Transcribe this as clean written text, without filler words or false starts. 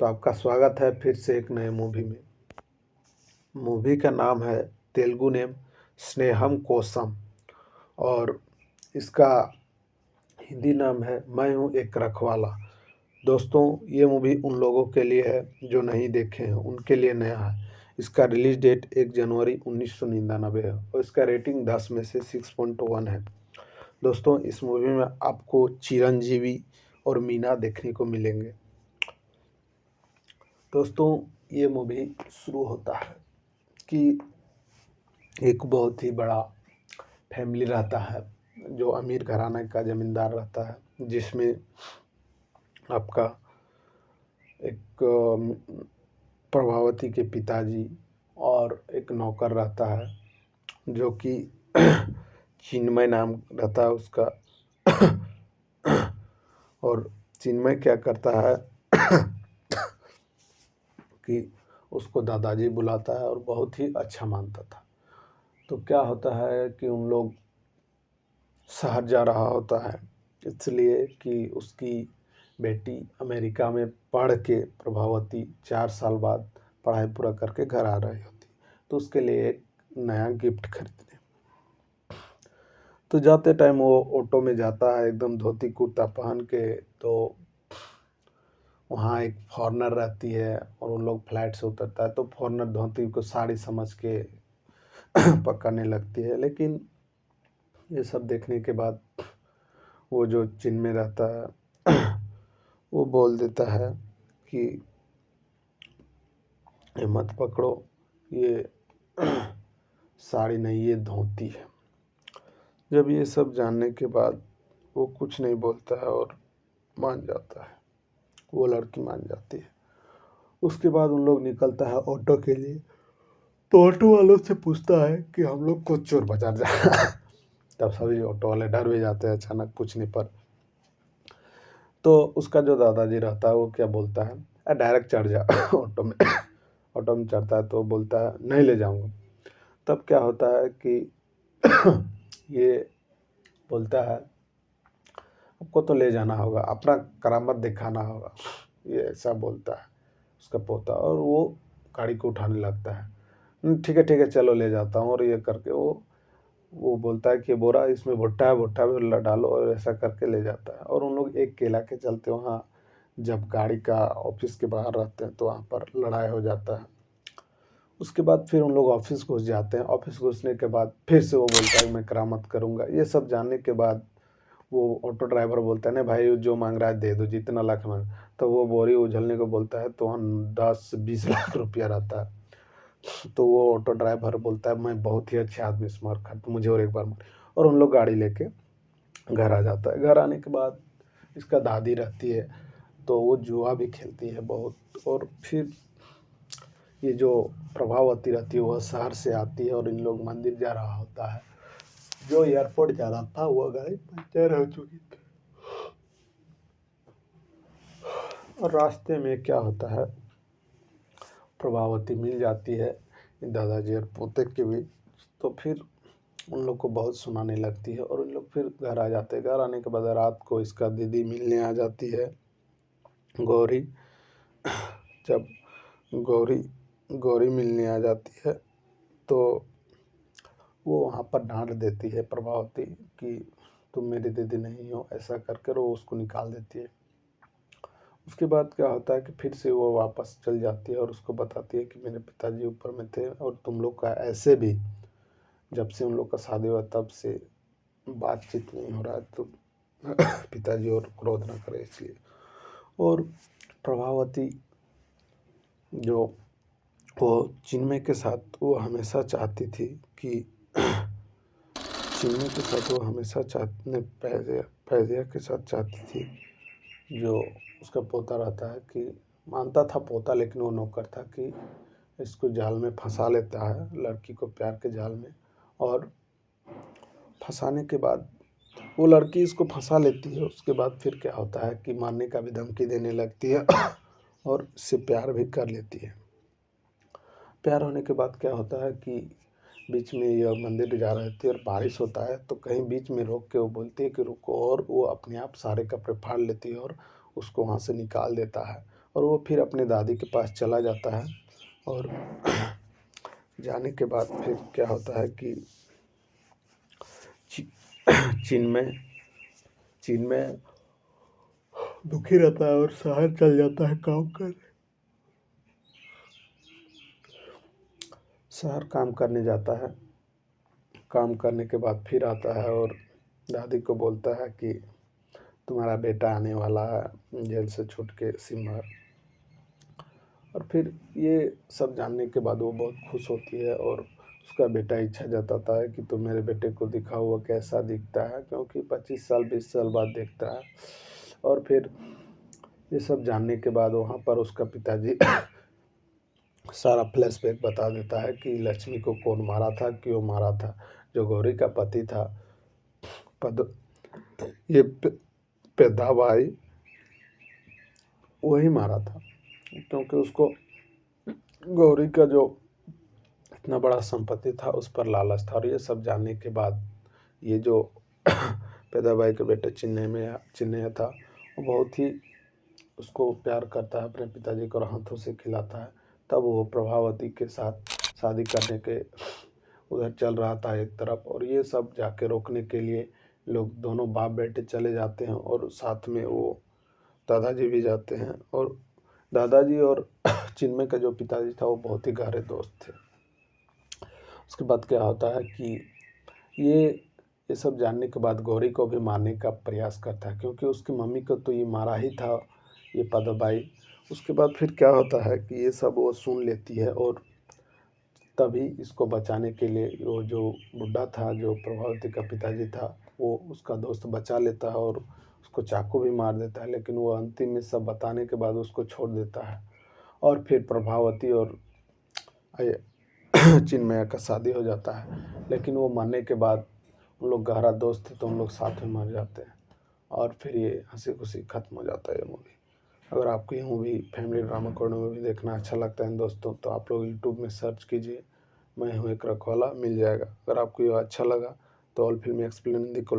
तो आपका स्वागत है फिर से एक नए मूवी में। मूवी का नाम है तेलुगु नेम स्नेहम कोसम और इसका हिंदी नाम है मैं हूँ एक रखवाला। दोस्तों, ये मूवी उन लोगों के लिए है जो नहीं देखे हैं, उनके लिए नया है। इसका रिलीज डेट 1 जनवरी 1999 है और इसका रेटिंग 10 में से 6.1 है। दोस्तों, इस मूवी में आपको चिरंजीवी और मीना देखने को मिलेंगे। दोस्तों, ये मूवी शुरू होता है कि एक बहुत ही बड़ा फैमिली रहता है जो अमीर घराने का ज़मींदार रहता है, जिसमें आपका एक प्रभावती के पिताजी और एक नौकर रहता है जो कि चिन्मय नाम रहता है उसका। और चिन्मय क्या करता है कि उसको दादाजी बुलाता है और बहुत ही अच्छा मानता था। तो क्या होता है कि उन लोग शहर जा रहा होता है, इसलिए कि उसकी बेटी अमेरिका में पढ़ के प्रभावती 4 साल बाद पढ़ाई पूरा करके घर आ रही होती, तो उसके लिए एक नया गिफ्ट खरीदने। तो जाते टाइम वो ऑटो में जाता है एकदम धोती कुर्ता पहन के। तो वहाँ एक फॉरेनर रहती है और उन लोग फ्लाइट से उतरता है, तो फॉरेनर धोती को साड़ी समझ के पकड़ने लगती है। लेकिन ये सब देखने के बाद वो जो चिन्ह में रहता है वो बोल देता है कि ये मत पकड़ो, ये साड़ी नहीं, ये धोती है। जब ये सब जानने के बाद वो कुछ नहीं बोलता है और मान जाता है, वो लड़की मान जाती है। उसके बाद उन लोग निकलता है ऑटो के लिए। तो ऑटो वालों से पूछता है कि हम लोग को चोर बाजार जाना। तब सभी ऑटो वाले डर भी जाते हैं अचानक पूछने पर। तो उसका जो दादाजी रहता है वो क्या बोलता है, डायरेक्ट चढ़ जा ऑटो में। ऑटो में चढ़ता है तो बोलता है नहीं ले जाऊंगा। तब क्या होता है कि ये बोलता है आपको तो ले जाना होगा, अपना करामत दिखाना होगा, ये ऐसा बोलता है उसका पोता। और वो गाड़ी को उठाने लगता है। ठीक है चलो ले जाता हूँ। और ये करके वो बोलता है कि बोरा इसमें भुट्टा है, भुट्टा में डालो, और ऐसा करके ले जाता है। और उन लोग एक केला के चलते वहाँ जब गाड़ी का ऑफिस के बाहर रहते हैं तो वहाँ पर लड़ाई हो जाता है। उसके बाद फिर उन लोग ऑफिस घुस जाते हैं। ऑफिस घुसने के बाद फिर से वो बोलता है मैं करामत करूँगा। ये सब जानने के बाद वो ऑटो ड्राइवर बोलता है नहीं भाई, जो मांग रहा है दे दो, जितना लाख मांग। तो वो बोरी उछलने को बोलता है तो वहाँ 10-20 लाख रुपया रहता है। तो वो ऑटो ड्राइवर बोलता है मैं बहुत ही अच्छे आदमी से मार खाता, मुझे और एक बार मार। और उन लोग गाड़ी लेके घर आ जाता है। घर आने के बाद इसका दादी रहती है, तो वो जुआ भी खेलती है बहुत। और फिर ये जो प्रभावती रहती है वह शहर से आती है और इन लोग मंदिर जा रहा होता है। जो एयरपोर्ट जा रहा था वह गाड़ी पंचर हो चुकी थी। और रास्ते में क्या होता है, प्रभावती मिल जाती है दादाजी और पोते के बीच। तो फिर उन लोग को बहुत सुनाने लगती है और उन लोग फिर घर आ जाते हैं। घर आने के बाद रात को इसका दीदी मिलने आ जाती है, गौरी। जब गौरी गौरी मिलने आ जाती है तो वो वहाँ पर डांट देती है प्रभावती कि तुम मेरी दीदी नहीं हो, ऐसा करके वो उसको निकाल देती है। उसके बाद क्या होता है कि फिर से वो वापस चल जाती है और उसको बताती है कि मेरे पिताजी ऊपर में थे और तुम लोग का ऐसे भी जब से उन लोग का शादी हुआ तब से बातचीत नहीं हो रहा है, तो पिताजी और क्रोध ना करे इसलिए। और प्रभावती जो वो चिन्मय के साथ वो हमेशा चाहती थी कि चिन्मय के साथ वो हमेशा चाहने पैदिया के साथ चाहती थी, जो उसका पोता रहता है, कि मानता था पोता लेकिन वो नौकर था, कि इसको जाल में फंसा लेता है, लड़की को प्यार के जाल में। और फंसाने के बाद वो लड़की इसको फंसा लेती है। उसके बाद फिर क्या होता है कि मारने का भी धमकी देने लगती है और इससे प्यार भी कर लेती है। प्यार होने के बाद क्या होता है कि बीच में यह मंदिर जा रहे थे और बारिश होता है, तो कहीं बीच में रोक के वो बोलती है कि रुको, और वो अपने आप सारे कपड़े फाड़ लेती है और उसको वहाँ से निकाल देता है। और वो फिर अपने दादी के पास चला जाता है। और जाने के बाद फिर क्या होता है कि ची- चीन में दुखी रहता है और शहर चल जाता है काम कर शहर काम करने जाता है। काम करने के बाद फिर आता है और दादी को बोलता है कि तुम्हारा बेटा आने वाला है जेल से छूट के सिमर। और फिर ये सब जानने के बाद वो बहुत खुश होती है और उसका बेटा इच्छा जताता है कि तुम मेरे बेटे को दिखाओ वो कैसा दिखता है, क्योंकि 25 साल 20 साल बाद देखता है। और फिर ये सब जानने के बाद वहाँ पर उसका पिताजी सारा फ्लैशबैक बता देता है कि लक्ष्मी को कौन मारा था, क्यों मारा था। जो गौरी का पति था पद ये पेद्दा भाई वही मारा था, क्योंकि उसको गौरी का जो इतना बड़ा संपत्ति था उस पर लालच था। और ये सब जानने के बाद ये जो पेद्दा भाई के बेटे चिन्नैया था वो बहुत ही उसको प्यार करता है अपने पिताजी को और हाथों से खिलाता है। तब वो प्रभावती के साथ शादी करने के उधर चल रहा था एक तरफ, और ये सब जाके रोकने के लिए लोग दोनों बाप बेटे चले जाते हैं और साथ में वो दादाजी भी जाते हैं। और दादाजी और चिन्मय का जो पिताजी था वो बहुत ही गहरे दोस्त थे। उसके बाद क्या होता है कि ये ये सब जानने के बाद गौरी को भी मारने का प्रयास करता है, क्योंकि उसकी मम्मी को तो ये मारा ही था ये पदबाई। उसके बाद फिर क्या होता है कि ये सब वो सुन लेती है और तभी इसको बचाने के लिए वो जो बुड्ढा था जो प्रभावती का पिताजी था वो उसका दोस्त बचा लेता है और उसको चाकू भी मार देता है, लेकिन वो अंतिम में सब बताने के बाद उसको छोड़ देता है। और फिर प्रभावती और चिन्मया का शादी हो जाता है। लेकिन वो मरने के बाद उन लोग गहरा दोस्त थे तो उन लोग साथ में मर जाते हैं और फिर ये हंसी खुशी खत्म हो जाता है ये मूवी। अगर आपको ये movie family drama comedy movie देखना अच्छा लगता है दोस्तों तो आप लोग यूट्यूब में सर्च कीजिए मैं हूँ एक रखवाला, मिल जाएगा। अगर आपको ये अच्छा लगा तो ऑल फिल्म एक्सप्लेन हिंदी को